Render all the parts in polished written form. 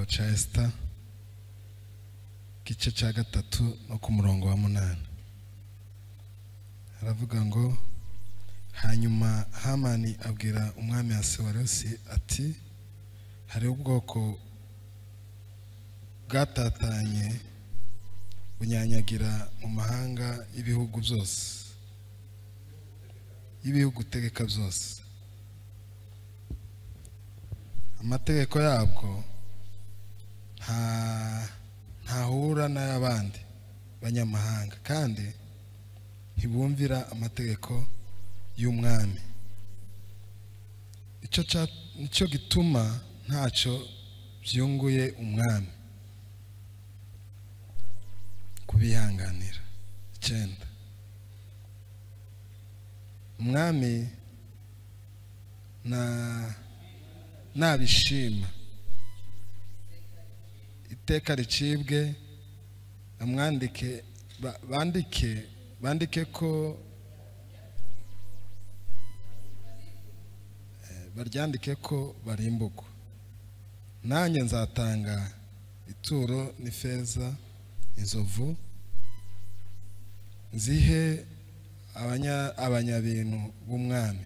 gitabo cha Esther gice cya 3 no ku murongo wa 8 aravuga ngo hanyuma Hamani abwira umwami Ahasuwerusi ati hari ubwoko bwatatanye bunyanyagira mu mahanga ibihugu byose ibihugu tegeka byose amategeko yabwo ntahura n'ayabandi banyamahanga kandi ntibumvira amategeko y'umwami icyo gituma ntacyo byunguye umwami kubihanganira. 9 umwami nabishima iteka ricibwe amwandike bandike ko baryandike ko barimbugwa nanjye nzatanga ituro n'ifeza inzovu zihe abanyabintu b'umwami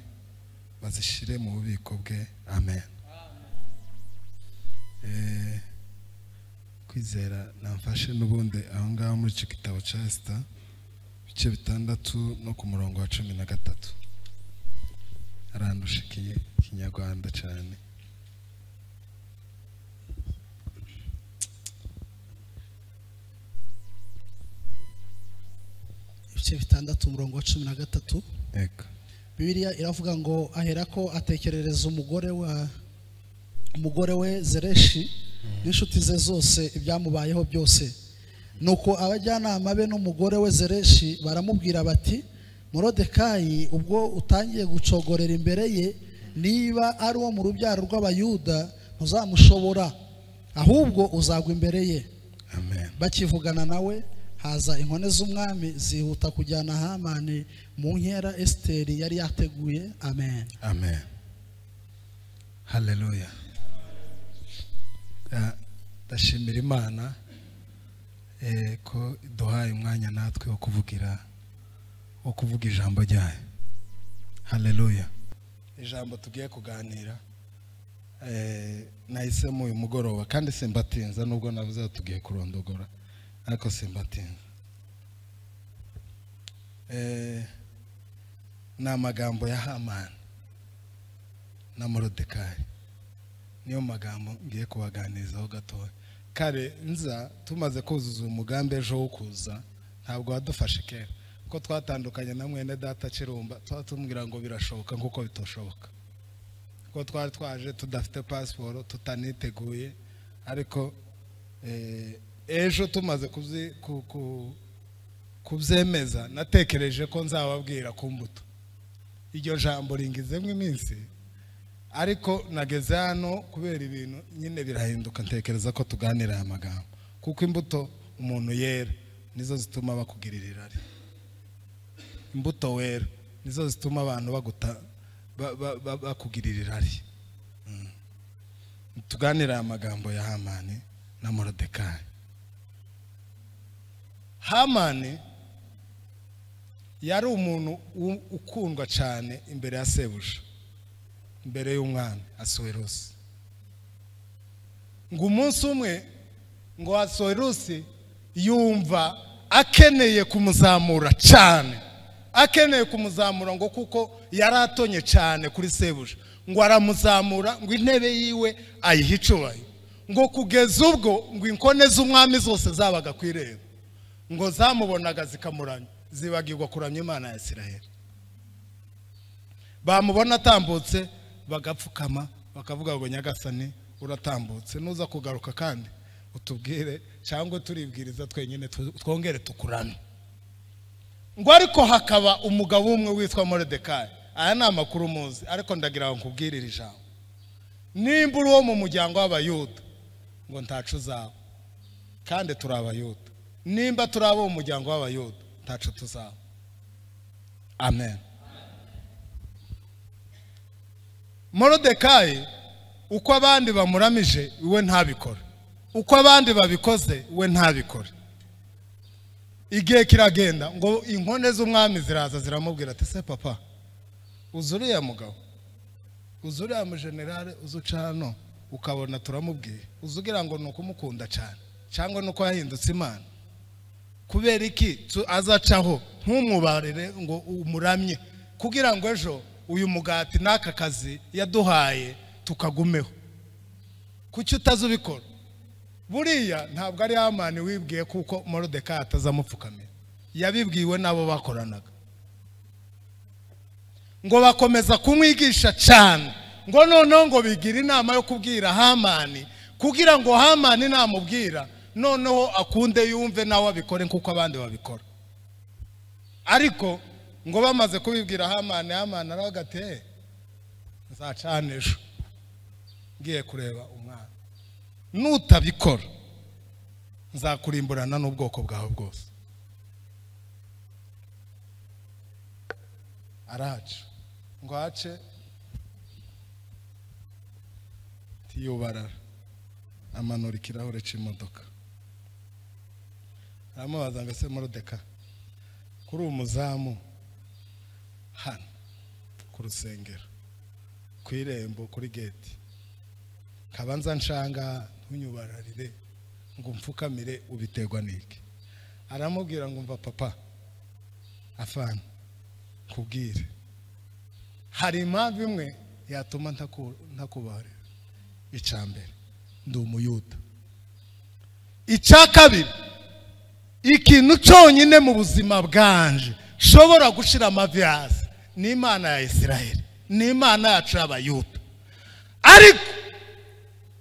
bazishire mu bubiko bwe. Amen. Kwizera namfashe n'ubundi aho ngaho muri icyo gitabo cya Esther bice 6 no ku murongo wa 13 arandushikiye Kinyarwanda cyane. Ibice 6 umurongo wa 13 eka Bibiliya iravuga ngo aherako atekerereza umugore we Zereshi n'inshuti ze zose ibyamubayeho byose. Nuko abajyanama be n'umugore we Zereshi baramubwira bati Morodekayi ubwo utangiye gucogorera imbere ye niba ari uwo mu rubyaro rw'abayuda ntuzamushobora ahubwo uzagwa imbere ye. Amen. Bakivugana nawe haza inkone z'umwami zihuta kujyana Hamani mu nkera Esteri yari yateguye. Amen. Amen. Hallelujah. Ndashimira Imana ko duhaye umwanya natwe wo kuvuga ijambo ryayo. Hallelujah. Ijambo tugiye kuganira nahisemo uyu mugoroba kandi simbatinza nubwo navuze tugiye kurondogora ariko simbatinza. Na magambo ya Hamani na Morodekayi niyo magambo ngiye kubaganirizaho gatoya. Kare nza tumaze kuzuza umugambi ejo wo kuza ntabwo wadufashe kera ko twatandukanye na mwene data Kirumba twatumwira ngo birashoboka nkuko bitoshoboka ko twari twaje tudafite passport tutaniteguye ariko ejo tumaze kubyemeza natekereje ko nzababwira ku mbuto iryo jambo ringizemo iminsi ariko nageze hano kubera ibintu nyine birahinduka ntekereza ko tuganira aya magambo kuko imbuto umuntu yera nizo zituma bakugirira irari. Imbuto wera nizo zituma abantu bakugirira irari. Tuganira aya magambo ya Hamani na Morodekayi. Hamani yari umuntu ukundwa cyane imbere ya sebuja imbere y'umwami Ahasuwerusi. Ngo umunsi umwe ngo Ahasuwerusi yumva akeneye kumuzamura cyane akeneye kumuzamura ngo kuko yaratonye cyane kuri sebuja ngo aramuzamura ngo intebe yiwe ayihicurayo ngo kugeza ubwo ngo inkone z'umwami zose zabaga kwireba ngo zamubonaga zikamuranya zibagirwa kuramya Imana ya Isiraheli. Bamubona atambutse bagapfukama bakavuga ngo Nyagasani uratambutse nuza kugaruka kandi utubwire cyangwa turibwiriza twenyine twongere tukurane. Ngo ariko hakaba umugabo umwe witwa Morodekayi. Aya ni amakuru muzi ariko ndagira ngo nkubwirire ijambo. Nimba uri wo mu muryango w'abayuda ngo ntacu uzaba kandi turi abayuda. Nimba turi abo mu muryango w'abayuda ntacu tuzaba. Amen. Morodekayi uko abandi bamuramije iwe ntabikora uko abandi babikoze we ntabikore. Igihe kiragenda ngo inkone z'umwami ziraza ziramubwira ati se papa uzuriya mugabo uzuriya mu generale uzucano ukabona turamubwiye uzugira ngo nuko mukunda cyane cyangwa nuko yahindutse Imana kubera iki azacaho ntumwubarire ngo umuramye kugira ngo ejo uyu mugati naka kazi yaduhaye tukagumeho kuki utazubikora. Buriya ntabwo ari Hamani wibwiye kuko Moridekayi atazamupfukamira yabibwiwe nabo bakoranaga ngo bakomeza kumwigisha cyane ngo noneho ngo bigira inama yo kubwira Hamani kugira ngo Hamani namubwira noneho akunde yumve nawe abikore kuko abandi babikora. Ariko ngo bamaze kubibwira Hamani aragate nzacanejo ngiye kureba umwana nutabikora nzakurimburana n'ubwoko bwawe bwose. Araca ngo ace tiyubarara amanura ikirahure cy'imodoka aramubaza ngo ese Moridekayi kuri umuzamu hano ku rusengero ku irembo kuri gate kabanza nshanga ntunyubararire ngo mfukamire ubiterwa niki. Aramubwira ngo mva papa afana kubwire hari impamvu imwe yatuma ntakubarira. Icambere ndi umuyuda. Icakabiri ikintu cyonyine mu buzima bwanje shobora gushira amavi hasi ni Imana ya Isiraheli ni Imana yacu y'Abayuda. Ariko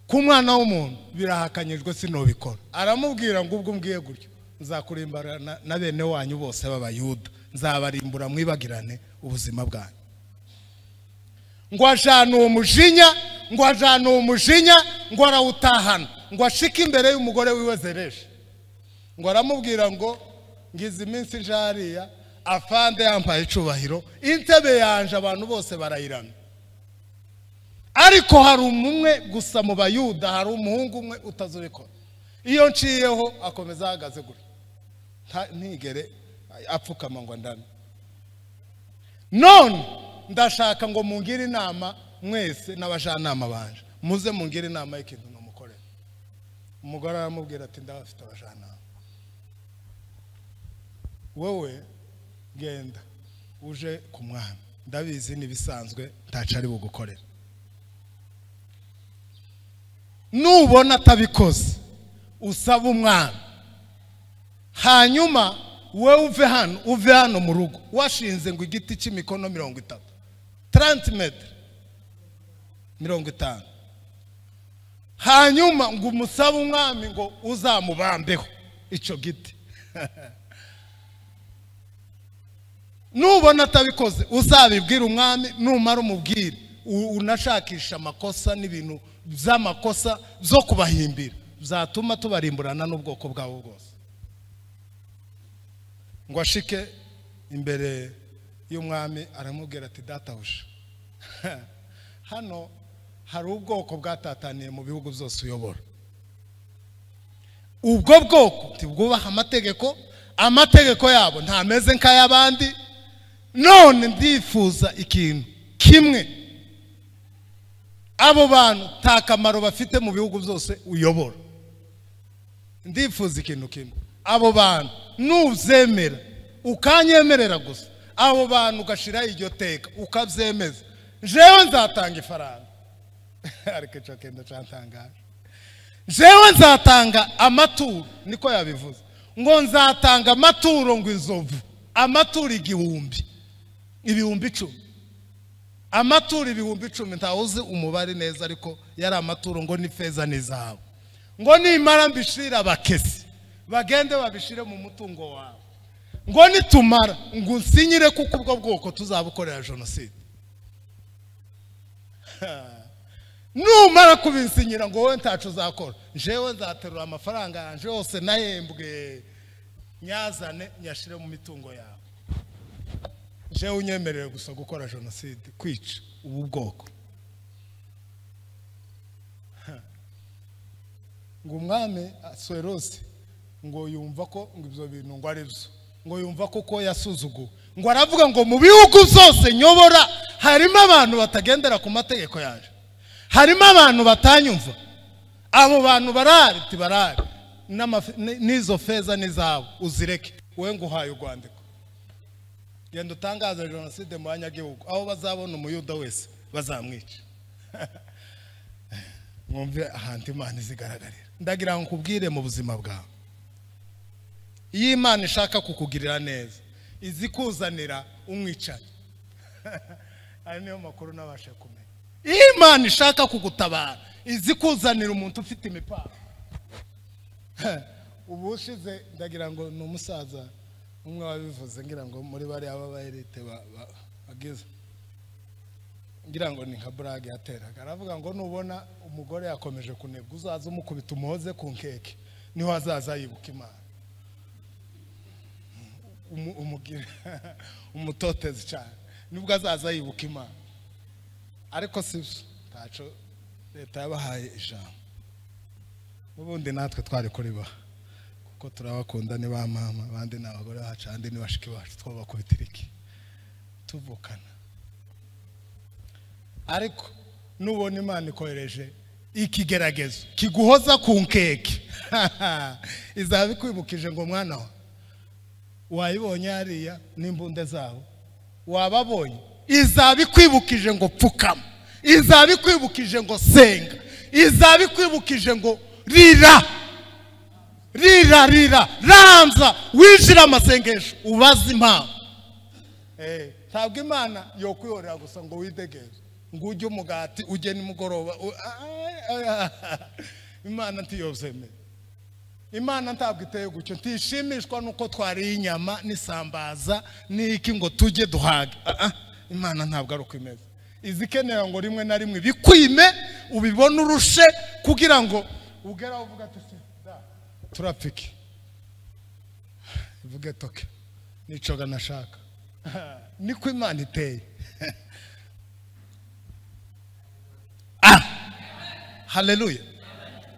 ku mwana w'umuntu birahakanyijwe sinobikora. Aramubwira ngo ubwo mbwiye gutyo nzakurimbarana na bene wanyu bose b'Abayuda nzabarimbura mwibagirane ubuzima bwanyu. Ngo ajana uwo mujinya ngo arawutahana ngo ashike imbere y'umugore wiwe Zereshi ngo aramubwira ngo ngize iminsi njariya afande yampaye icubahiro intebe yanje abantu bose barayiramye ariko hari umwe gusa mu Bayuda hari umuhungu umwe utazubikora. Iyo nciyeho akomeza ahagaze gutya ntigere apfukama ngo ndame. None ndashaka ngo mungire inama mwese n'abajanama banje muze mungire inama y'ikintu n'umukorera. Umugore aramubwira ati ndabafite abajanama wowe genda uje ku mwami ndabizi nibisanzwe ntaca ari bugukorera. Nubona atabikoze usaba umwami hanyuma we uve hano mu rugo washinze ngo igiti cy'imikono 30 metre 50 hanyuma ngo umusaba umwami ngo uzamubambeho icyo giti. Nubona atabikoze uzabibwira umwami numara umubwire unashakisha amakosa n'ibintu by'amakosa zo kubahimbira zatuma tubarimburana n'ubwoko bwabo bwose. Ngo ashike imbere y'umwami aramubwira ati databuja hano hari ubwoko bwatataniye mu bihugu byose uyobora. Ubwo bwoko tibwubaha amategeko yabo ntameze nk'ay'abandi. None ndifuza ikintu kimwe abo bantu takamaro bafite mu bihugu byose uyobora. Ndifuza ikintu kimwe abo bantu nuzemera ukanyemerera gusa abo bantu ugashira iryo teka ukabyemeza jewe nzatanga ifaranga. Ariko cyo kenda cantangaje jewe nzatanga amaturo niko yabivuze ngo nzatanga amaturo ngo inzovu amaturo ibihumbi 10 amaturo ibihumbi 10 ntawuzi umubare neza ariko yari amaturo ngo ni feza n'izahabu ngo nimara mbishira abakesi bagende babishire mu mutungo wawe ngo nitumara ngo nsinyire kuko ubwo bwoko tuzabukorera genocide. Numara kubinsinyira ngo wowe ntacu uzakora jewe nzaterura amafaranga yanje yose nahembwe nyazane nyashire mu mitungo yawe jewe unyemerere gusa gukora genocide kwica ubu bwoko. ngo umwami Aswerose ngo yumva ko ngo ibyo bintu ngo ari byo ngo yumva ko yasuzuguwe ngo aravuga ngo mu bihugu zose nyobora harimo abantu batagendera ku mategeko yaje, harimo abantu batanyumva, abo bantu barari tibarari n'izo feza n'izabo uzireke, wowe ngo uhaye urwandiko genda utangaza jenoside mu banyagihugu, aho bazabona umuyuda wese bazamwica. Mwumve ahantu Imana izigaragarira. Ndagira ngo nkubwire mu buzima bwawe, iyo Imana ishaka kukugirira neza izi kuzanira umwicanyi. Ari niyo makuru nabashe kumenya. Iyo Imana ishaka kugutabara izi kuzanira umuntu ufite imipaka. Ubu ushize ndagira ngo ni umusaza umwe wabivuze, ngira ngo muri bari ababayirite bageze, ngira ngo ni nka brage yateraga, aravuga ngo nubona umugore yakomeje kunebwa uzaza umukubita umuhoze ku nkeke niho azaza yibuka Imana. Umugire umutotezi cyane nubwo azaza yibuka Imana, ariko sivyo taco leta yabahaye ijambo, ubundi natwe twari kuri ba kuko turabakunda ni ba mama, abandi n'abagore bacu, andi ni bashiki bacu, twabakubitiriki tuvukana. Ariko nubona Imana ikohereje ikigeragezo kiguhoza ku nkeke izabikwibukije ngo mwana wa wayibonye hariya n'imbunde zabo wababonye, izabikwibukije ngo pfukama, izabikwibukije ngo senga, izabikwibukije ngo rira ranza wijira amasengesho ubaze impamvu. Ntabwo Imana yokwihorera gusa ngo widegeze ngo ujye umugati ujye nimugoroba. Imana ntiyozeme, Imana ntabwo iteye gutyo, ntishimishwa nuko twariye inyama n'isambaza n'iki ngo tujye duhage. Imana ntabwo ari uko imeze, izikenera ngo rimwe na rimwe bikwime ubibone urushe kugira ngo ugeraho uvuga ati turapfiki ivuge toke nicoga nashaka. Niko Imana iteye. Haleluya,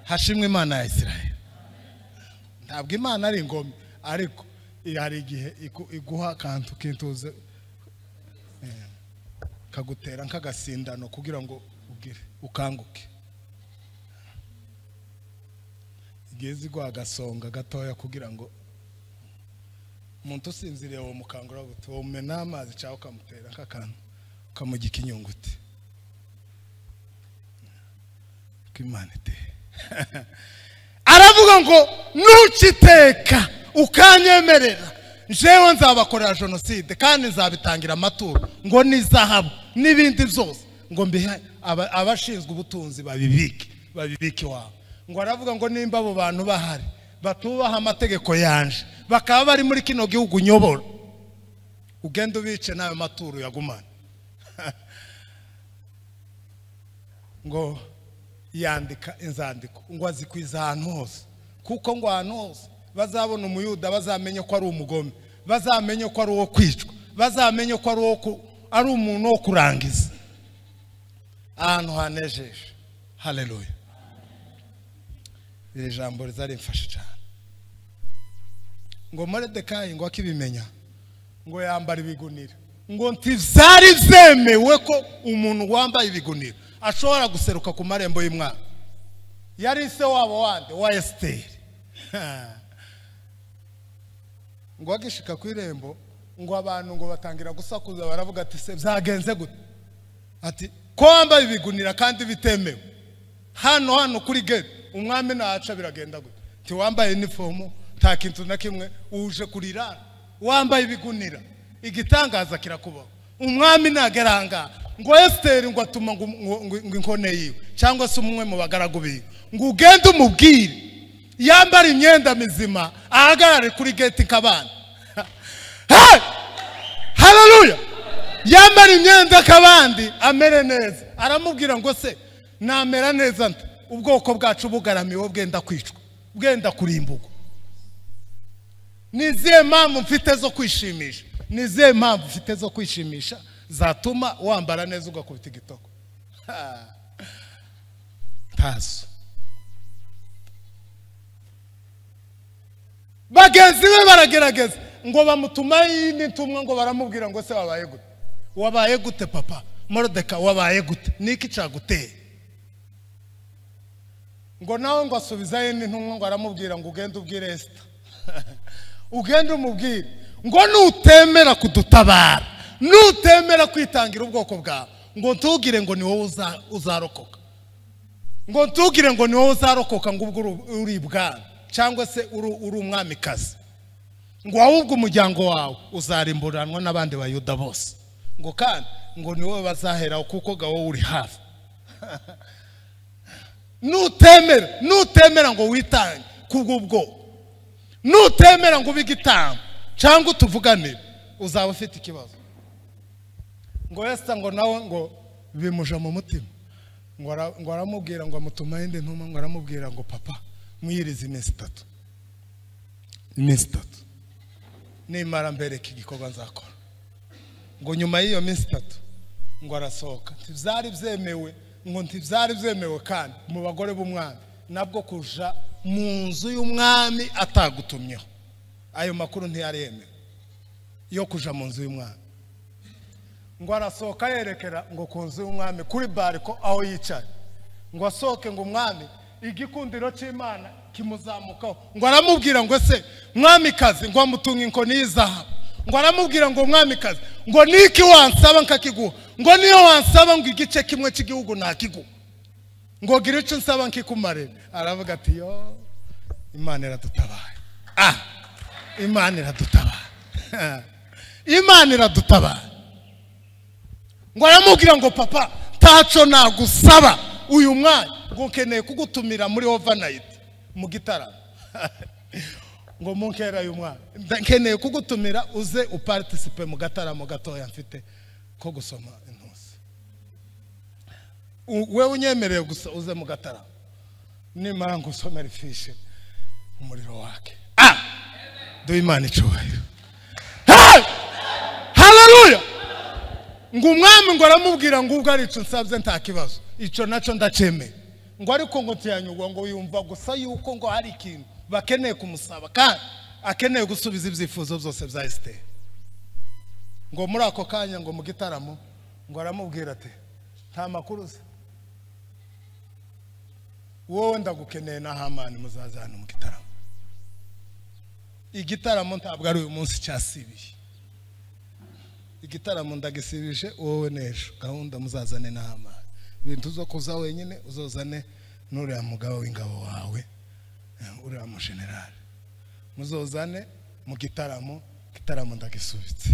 hashimwe Imana ya Israel. Ntabwo Imana ari ingome, ariko hari igihe iguha akantu kintuze kagutera nk'agasindano kugira ngo ugire ukanguke. Igihe zigwa agasonga gatoya kugira ngo umuntu usinziriye wo mukangura buto umena amazi cyangwa ukamutera nk'akantu ukamugika inyunguti. Imana iteye. Aravuga ngo nukiteka ukanyemerera jewe nzabakorera jenoside kandi nzabitangira amaturo ngo ni zahabu n'ibindi byose ngo mbihe abashinzwe ubutunzi babibike wawe. Ngo aravuga ngo nimba abo bantu bahari batubaha amategeko yanje bakaba bari muri kino gihugu nyobora, ugenda ubice nayo maturo yagumana. Ngo yandika inzandiko ngo azikwiza ahantu hose, kuko ngo ahantu hose bazabona umuyuda bazamenye ko ari umugome, bazamenye ko ari uwo kwicwa, bazamenye ko ari umuntu wo kurangiza. Ahantu hanejeje. Haleluya. Iri jambo rizarimfasha cyane. Ngo Moridekayi ngo akibimenya ngo yambara ibigunira, ngo ntivyari vyemewe ko umuntu wambaye ibigunira ashobora guseruka ku marembo y'Imana. Yari se wabo wande wa Esteri. Ngo agishika ku irembo ngo abantu ngo batangira gusakuza, baravuga ati se byagenze gute? Ati ko wambaye ibigunira kandi bitemewe hano kuri gate, umwami naca biragenda gute? Ti wambaye uniform nta kintu na kimwe uje kurira wambaye ibigunira, igitangaza kirakubaho. Umwami nageranga ngo Esteri ngo atuma ngo inkone yiwe cyangwa se umwe mu bagaragu biwe ngo ugende umubwire yambara imyenda mizima ahagarare kuri gate kabana. Hey! Haleluya. Yambara imyenda kabandi amere neza. Aramubwira ngo se namera neza nte ubwoko bwacu bugaramiwe bwenda kwicwa bwenda kurimbuka. Nizihe mpamvu mfite zo kwishimisha? Nizihe mpamvu mfite zo kwishimisha zatuma wambara neza ugakubita igitoko? Tazo. bagenzi be baragerageza ngo bamutuma yindi ntumwa ngo baramubwira ngo se wabaye gute wabaye gute papa Morodeka wabaye gute niki caguteye ngo nawe ngo asubiza yindi ntumwa ngo aramubwira ngo ugende ubwire Esther ugende umubwire ngo nutemera kudutabara nutemera kwitangira ubwoko bwawe ngo ntugire ngo ni wowe uzarokoka ngo ntugire ngo ni wowe uzarokoka ngo ubwo uri bwana cyangwa se uri umwamikazi ngo ahubwo umuryango wawe uzarimburanwa n'abandi bayuda bose ngo kandi ngo ni wowe bazaheraho kuko gawo uri hafi nutemera ngo witange kubw'ubwo nutemera ngo ubigitanga cyangwa utuvuganire uzaba ufite ikibazo ngo Esther ngo nawe ngo bimuja mu mutima ngo aramubwira ngo amutuma yindi ntuma ngo aramubwira ngo papa mwirize iminsi 3 nimara mbereka igikorwa nzakora ngo nyuma y'iyo minsi 3 ngo arasohoka ntivyari byemewe ngo ntivyari byemewe kandi mu bagore b'umwami nabwo kuja mu nzu y'umwami atagutumyeho ayo makuru ntiyari yemewe yo kuja mu nzu y'umwami ngo arasohoka yerekera ngo ku nzu y'umwami kuri bariko aho yicaye ngo asohoke ngo umwami igikundiro cy'Imana kimuzamukaho ngo aramubwira ngo se mwamikazi ngo amutunga inkoni y'izahabu ngo aramubwira ngo mwamikazi ngo niki wansaba nkakiguha ngo niyo wansaba ngo igice kimwe cy'igihugu nakiguha ngo gira icyo nsaba nkikumare aravuga ati yo Imana iradutabaye Imana iradutabaye Imana iradutabaye ngo aramubwira ngo papa taco nagusaba uyu mwanya ngo nkeneye kugutumira muri overnight mu gitaramo ngo munkera uyu mwanya nkeneye kugutumira uze uparticipe mu gataramo gatoya mfite ko gusoma intusi wewe unyemereye gusa uze mu gataramo nimara ngusomera ifishe umuriro wake do Imana icyubahiro haleluya ngo umwami ngo aramubwira ngo ubwo ari cyo nsabye nta kibazo ico naco ndacemeye ngo ariko ngo tiyanyugwa ngo yumva gusa yuko ngo hari ikintu bakeneye kumusaba kandi akeneye gusubiza ibyifuzo byose bya Esther ngo muri ako kanya ngo mu gitaramo ngo aramubwira ati nta makuru se wowe ndagukeneye na Hamani muzazana mu gitaramo igitaramo ntabwo ari uyu munsi cyasibiye igitaramo ndagisibije wowe nejo gahunda muzazane na Hamani ibintu zo kuza wenyine uzozane n'uriya mugabo w'ingabo wawe uriya mu general muzozane mu gitaramo ndagisubitse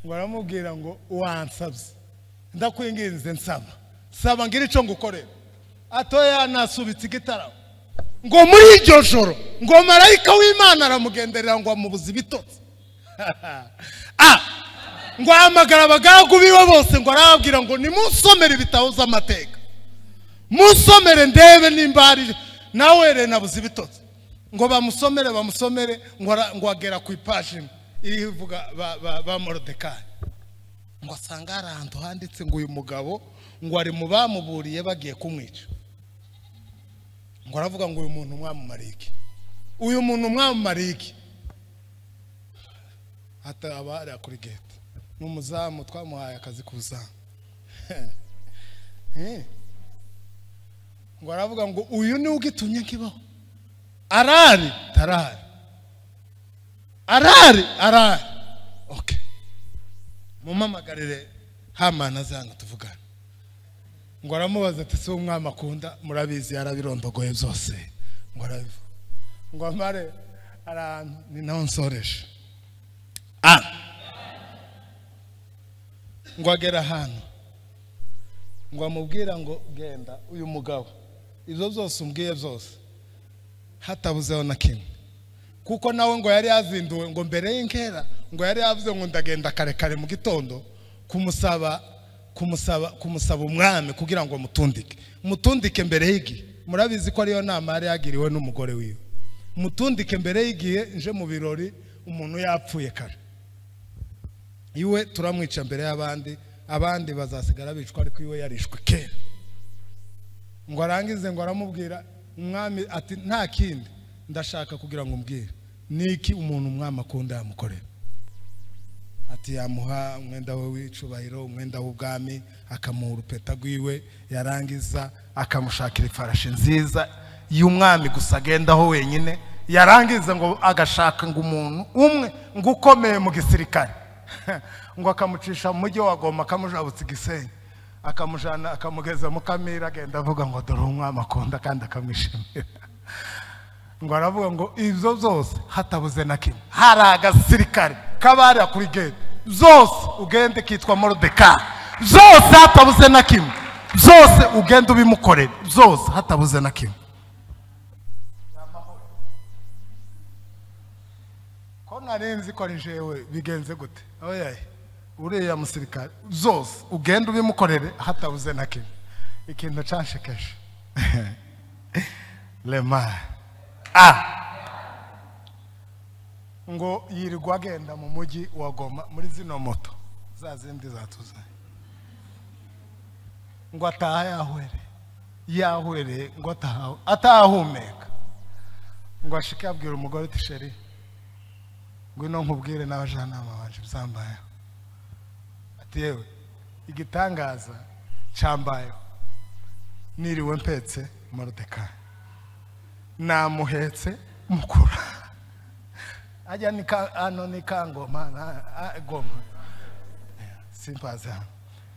ngo aramubwira ngo wansabye ndakwinginze nsaba ngira ico ngukorera atoya nasubitse igitaramo ngo muri iryo joro ngo marayika w'Imana aramugenderera ngo amubuze ibitotsi ngo ahamagara abagaragu biwe bose ngo arababwira ngo nimusomere ibitabo z'amateka musomere ndebe nimba hari nawe nabuze ibitotsi ngo bamusomere ngo agera ku ipaji irivuga ba Morodeka ngo asanga arantu handitse ngo uyu mugabo ngo ari mu bamuburiye bagiye kumwica ngo aravuga ngo uyu muntu mwamumariye hata abari kuri gate n'umuzamu twamuhaye akazi kuzamu ngo aravuga ngo uyu ni ugitumye kibaho arari okay mumamagarire Hamani azana tuvugana ngo aramubaza ati se umwami akunda murabizi yarabirondogoye byose ngo arabivuga ngo amare arantu ni naho nsoresha ngo agera hano ngo amubwira ngo genda uyu mugabo izo zose umbwiye byose hatabuzeho na kimwe kuko nawe ngo yari yazinduwe ngo mbere y'inkera ngo yari yavuze ngo ndagenda kare mu gitondo kumusaba umwami kugira ngo mutundike mbere y'igihe murabizi ko ariyo nama yari yagiriwe n'umugore wiwe mutundike mbere y'igihe nje mu birori umuntu yapfuye kare iwe turamwica mbere abandi bazasigara bicwa ariko iwe yarishwe kera ngo arangize ngo aramubwira umwami ati nta kindi ndashaka kugira ngo umbwire niki umuntu umwami akunda yamukorera ati yamuha umwenda we w'icubahiro umwenda w'ubwami akamuha urupeta rwiwe yarangiza akamushakira ifarashi nziza y'umwami gusa agendaho wenyine yarangiza ngo agashaka ngo umuntu umwe ngo ukomeye mu gisirikare ngo akamucisha mu mujyi wa Goma akamujabutsa Gisenyi akamujana akamugeza mu Kamira agenda avuga ngo dore umwami akunda kandi akamwishimira ngo aravuga ngo izo zose hatabuze na kimwe hari agasirikare kabari kuri gate zose ugende kitwa Morodeka zose hatabuze na kimwe zose ugende ubimukorera zose hatabuze na kimwe ko narenzi ko ari jewe bigenze gute oya uriya musirikare zose ugende ubimukorere hatabuze na kimwe ikintu canshekesha lema ngo yirirwa agenda mu mujyi wa Goma muri zino moto za zindi zatuzanye ngo ataha yahwere ngo atahumeka ngo ashike abwira umugore ati sheri ngwino nkubwire n'abajanama banje bizambaye ati yewe igitangaza cambaye niriwe mpetse Morodeka namuhetse mukura ajya ni kangoma Goma simpaza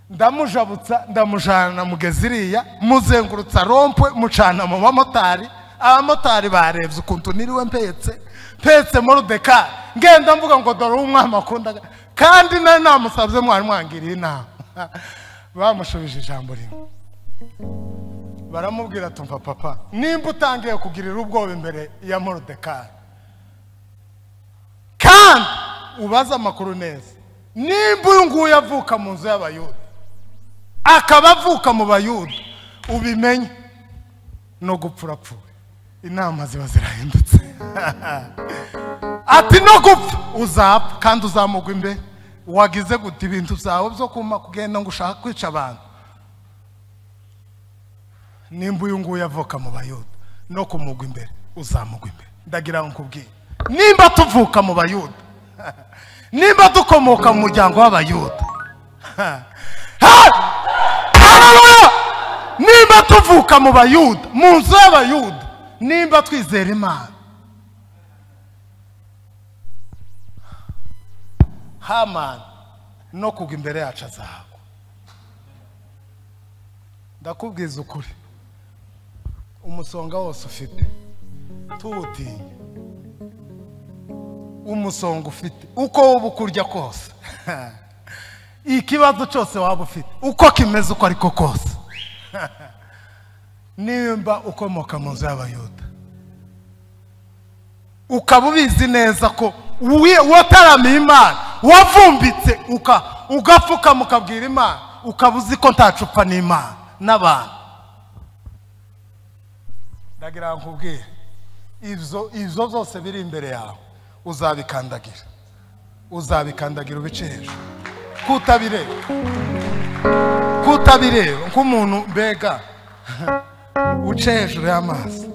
ndamujabutsa ndamujana mugeziriya muzengurutsa rompwe mucana mu bamotari abamotari barevye ukuntu niriwe mpetse Morodeka ngenda mvuga ngo dore umwami akunda kandi nari namusabye mwari mwangiriye inama bamushubije ijambo rimwe baramubwira tumva papa nimba utangiye kugirira ubwoba imbere ya Morodeka kandi ubaza amakuru neza nimba uyu nguyu avuka mu nzu y'abayuda akaba avuka mu bayuda ubimenye no gupfurapfuye inama ziba zirahindutse ati no gupfa uzapfa kandi uzamugwa imbere wagize gute ibintu byawe byo kuma kugenda ngo ushaka kwica abantu nimba uyu nguyu avuka mu bayuda no kumugwa imbere uzamugwa imbere ndagira ngo nkubwire nimba tuvuka mu bayuda nimba dukomoka mu muryango w'abayuda nimba tuvuka mu bayuda mu nzu y'abayuda nimba twizera Imana Hamani no kugwa imbere yacu azagwa ndakubwiza ukuri umusonga wose ufite tuwutinye umusonga ufite uko wowe ukurya kose ikibazo cyose waba ufite uko kimeze uko ariko kose nimba ukomoka mu nzu y'abayuda ukaba ubizi neza ko wataramiye Imana wavumbitse ugapfuka mukabwira Imana ukaba uzi ko ntacupfa n'Imana n'abantu ndagira ngo nkubwire izo zose biri imbere yawe uzabikandagira ubice hejuru kutabireba nk'umuntu mbega uce hejuru y'amazi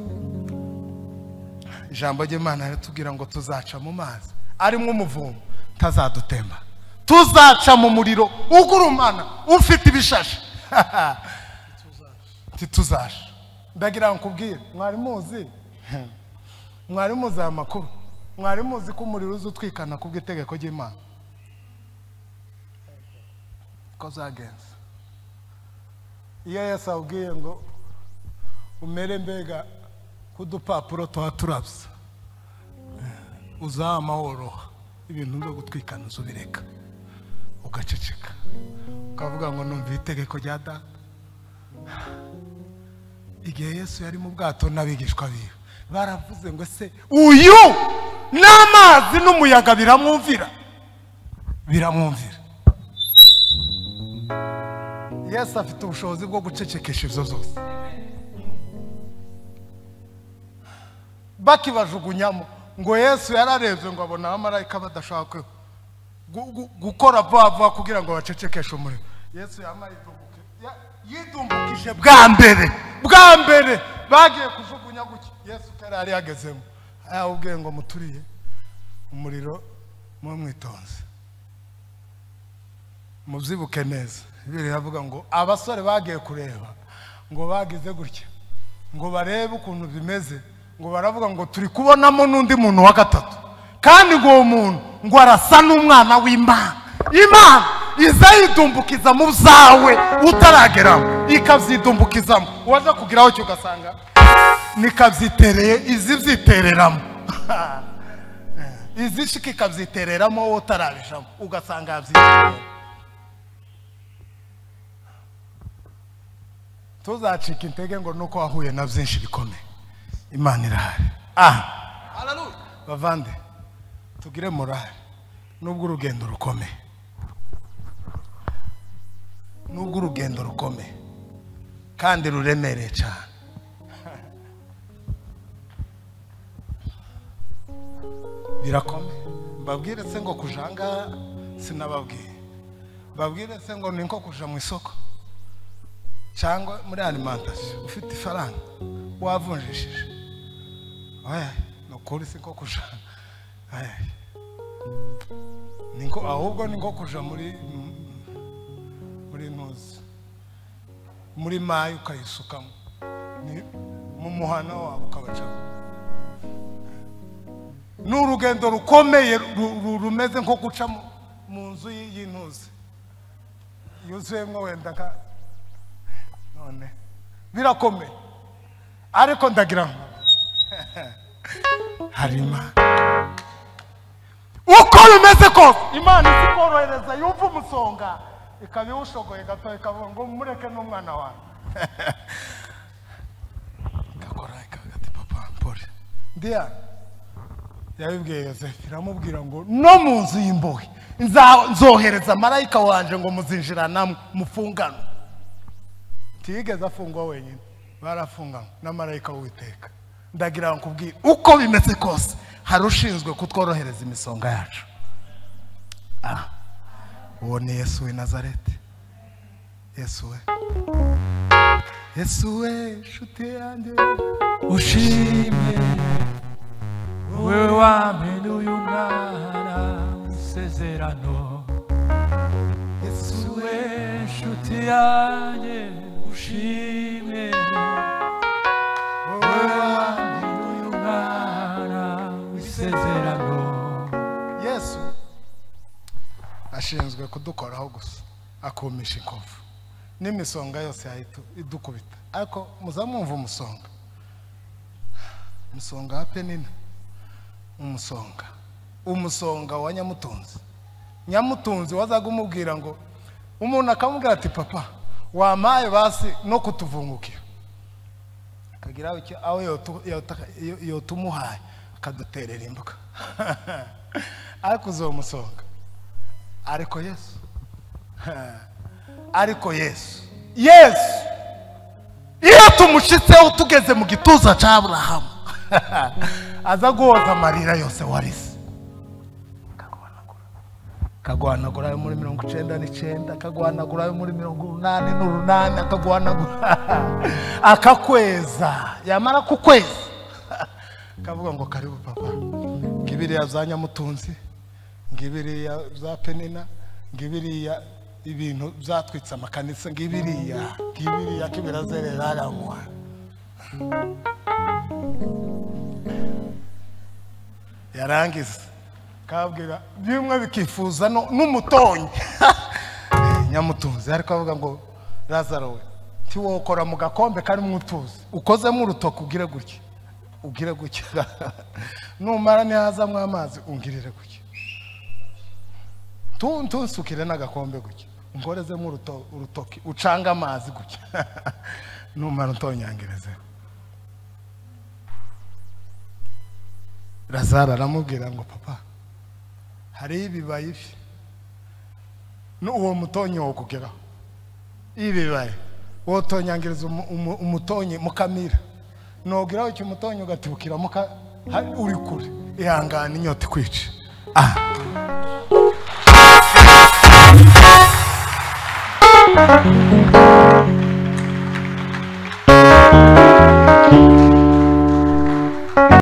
ijambo ry'Imana ritubwira ngo tuzaca mu mazi arimo umuvumo tazadutemba tuzaca mu muriro ugurumana ufite ibishashi tuzaca ndagira ngo nkubwire mwari muzi amakuru mwari muzi ko umuriro uzutwikana kubw'itegeko ry'Imana ko zagenze iyo Yesu abwiye ngo umere mbega kudupapuro turabsa uzamahoroha ibintu byo gutwikana uzubireka ugaceceka ukavuga ngo numva itegeko rya Data igihe Yesu yari mu bwato n'abigishwa biwe baravuze ngo se uyu n'amazi n'umuyaga biramwumvira Yesu afite ubushobozi bwo gucecekesha ibyo zose bakibajugunyamo ngo Yesu yararebye ngo abona abamarayika badashaka gukora vuba kugira ngo bacecekeshe umuriro Yesu yidumbukije bwa mbere bagiye kujugunya guki Yesu yari yagezemo ayawubwiye ngo muturiye umuriro mwitonze mubyibuke neza biravuga ngo abasore bagiye kureba ngo bagize gutya ngo barebe ukuntu bimeze ngo baravuga ngo turi kubonamo n'undi muntu wa gatatu kandi ngo uwo muntu ngo arasa n'umwana w'Imana. Imana iza yidumbukiza mu zawe utarageramo ikavyidumbukiza waje kugiraho cyo gasanga nikavyitereye izi vyitereramo izi shiki kavyitereramo utarabishamo ugasanga yavyitereye. Tuzacika intege ngo nuko wahuye na byinshi bikomeye. Imana irahari. Haleluya. Bavande tugire morale nubwo urugendo rukomeye. Nubwo urugendo rukomeye kandi ruremereye cyane. Birakomeye. Babwire se ngo kujanga sinababwiye. Babwire se ngo ninko kuja mu isoko. Cyangwa muri alimentation ufite ifaranga wavunjishije. No kuri siko kuja. Ninko ahubwo ninko kuja muri ntuzi muri mayi ukayisukamo ni mu muhana wawe ukabacamo. N'urugendo rukomeye rumeze nko guca mu nzu y'intuzi yuzuyemo wenda nka none birakomeye ariko ndagira harima uko bimeze kose Imana izikorohereza yumva umusonga ikabiwushogoye gato ikavuga ngo mureke n'umwana wawe gakora ikagati papa mpore ndia yabibwiye Yosefu iramubwira ngo no mu nzu y'imbohe nzohereza marayika wanje ngo muzinjirana mufungano. Tigeze afungwa wenyine barafungana na marayika w'Uwiteka. Ndagira ngo kubwira uko bimeze kose hari ushinzwe kutworohereza imisonga yacu. Uwo ni Yesu w'i Nazareti. Yesu we, Yesu we nshuti yanjye ushimwe wewe wamenuye umwana w'isezerano. Yesu we nshuti yanjye ushimwe wewe wamenuye umwana w'isezerano. Yesu ashinzwe kudukoraho gusa akumisha inkovu n'imisonga yose yahitu idukubita. Ariko muzamumva umusonga wa Penina, umusonga wa Nyamutunzi wazaga umubwira ngo umuntu akamubwira ati papa wamaye basi no kutuvungukira akagira icyo aho yotumuhaye akaduterera imbuga. Ariko uzo umusonga ariko Yesu iyo tumushitseho tugeze mu gituza cya Aburahamu aza guhoza amarira yose warize kagwanagura yo muri 99 kagwanagura yo muri 88 akagwanagura akakweza yamara kukweza kavuga ngo karibu papa ngibiriya za Nyamutunzi ngibiriya za Penina ngibiriya ibintu byatwitse amakanisa ngibiriya kibirazerera aramwa yarangiza kabwira bimwe bikifuza n'umutonyi Nyamutunzi ariko avuga ngo Lazaro we tiwokora mu gakombe kari mu tuzi ukozemo urutoke ugire gutya numara nihazamwe amazi ungirire gutya tunsukire n'agakombe gutya ngorezemo urutoki ucanga amazi gutya numara utonyangereze. Lazaro aramubwira ngo papa hari ibibaye ifi n'uwo mutonyi wo kugera ibibaye wotonyangereza umutonyi mukamira nogiraho icyo umutonyi ugatibukira muka uri kure ihangana inyota ikwica.